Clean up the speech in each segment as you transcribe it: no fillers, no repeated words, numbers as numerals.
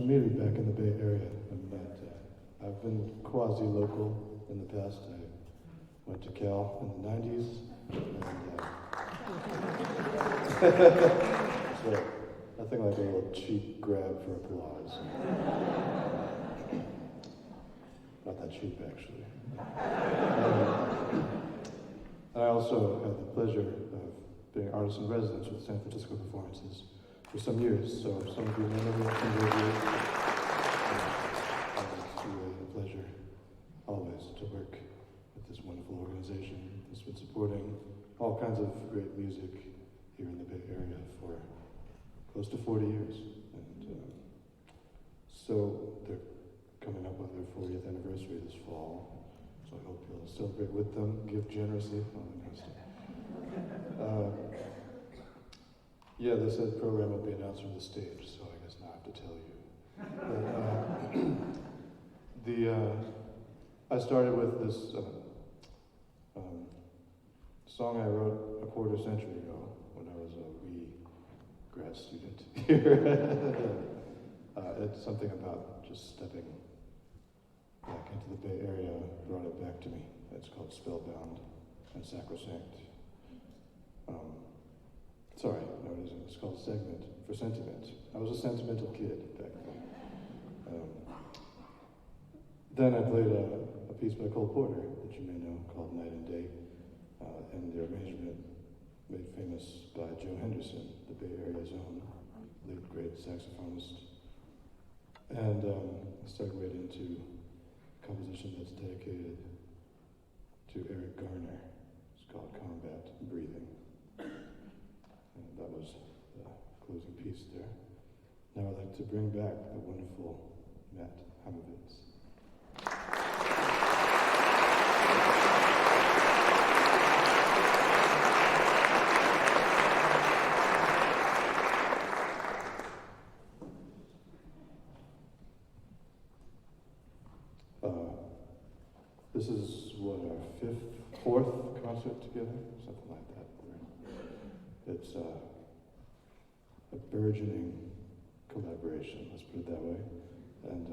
community back in the Bay Area. And I've been quasi-local in the past. I went to Cal in the 90s, and so nothing like a little cheap grab for applause. Not that cheap, actually. I also had the pleasure of being artist in residence with San Francisco Performances for some years, so some of you remember some of you. It's really a pleasure always to work with this wonderful organization that's been supporting all kinds of great music here in the Bay Area for close to 40 years. And so they're coming up on their 40th anniversary this fall, so I hope you'll celebrate with them, give generously, all that kind of stuff. Yeah, they said the program will be announced from the stage, so I guess now I have to tell you. But, I started with this song I wrote a quarter century ago when I was a wee grad student here. It's something about just stepping back into the Bay Area, brought it back to me. It's called Spellbound and Sacrosanct. Sorry, no it isn't. It's called Segment for Sentiment. I was a sentimental kid back then. Then I played a piece by Cole Porter that you may know called Night and Day, and the arrangement made famous by Joe Henderson, the Bay Area's own late great saxophonist. And segued into a composition that's dedicated to Eric Garner. It's called Combat Breathing. And that was the closing piece there. Now I'd like to bring back the wonderful Matt Haimovitz. This is what, our fourth concert together? Something like that. It's a burgeoning collaboration, let's put it that way. And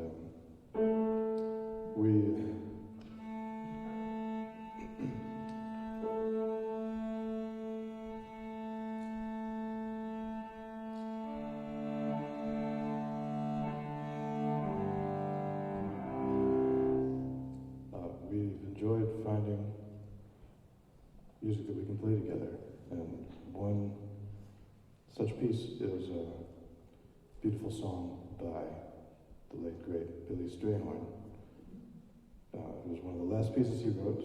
we've enjoyed finding music that we can play together. And one such piece is a beautiful song by the late, great Billy Strayhorn. It was one of the last pieces he wrote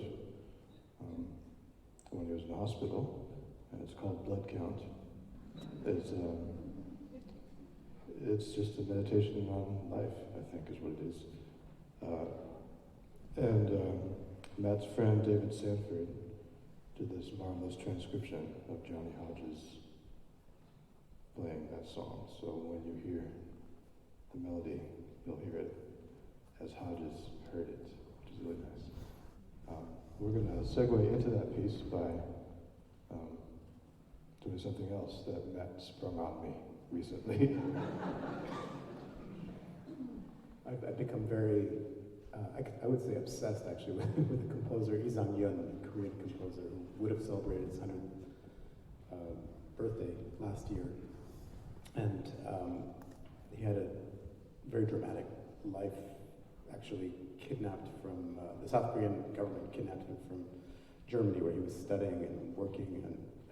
when he was in the hospital, and it's called Blood Count. It's just a meditation on life, I think is what it is. Matt's friend David Sanford did this marvelous transcription of Johnny Hodges playing that song. So when you hear the melody, you'll hear it as Hodges heard it, which is really nice. We're going to segue into that piece by doing something else that Matt sprung on me recently. I've become very, I would say obsessed actually with the composer Lee Sang-yeon, a Korean composer who would have celebrated his 100th birthday last year. And he had a very dramatic life, actually kidnapped from, the South Korean government kidnapped him from Germany where he was studying and working,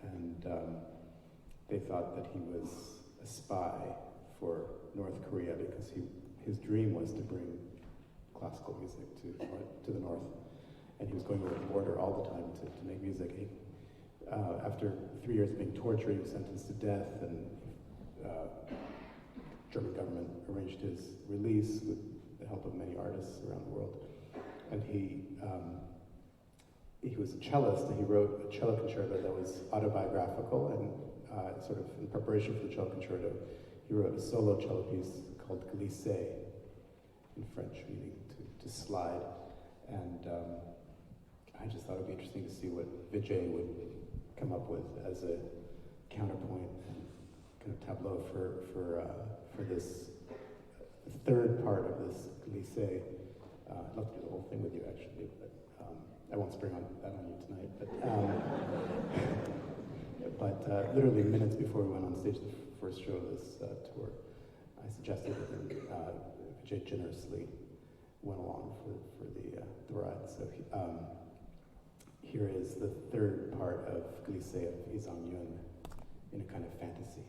and they thought that he was a spy for North Korea because his dream was to bring classical music to the north, and he was going over the border all the time to make music. After 3 years of being tortured, he was sentenced to death, and German government arranged his release with the help of many artists around the world. And he was a cellist, and he wrote a cello concerto that was autobiographical, and sort of in preparation for the cello concerto, he wrote a solo cello piece called Glisser, in French, meaning to slide. And I just thought it would be interesting to see what Vijay would come up with as a counterpoint and kind of tableau for this the third part of this glissé. I'd love to do the whole thing with you, actually, but I won't spring that on you tonight. But literally minutes before we went on stage the first show of this tour, I suggested it, and Vijay generously went along for the ride. So here is the third part of glissé of Izang Yun in a kind of fantasy.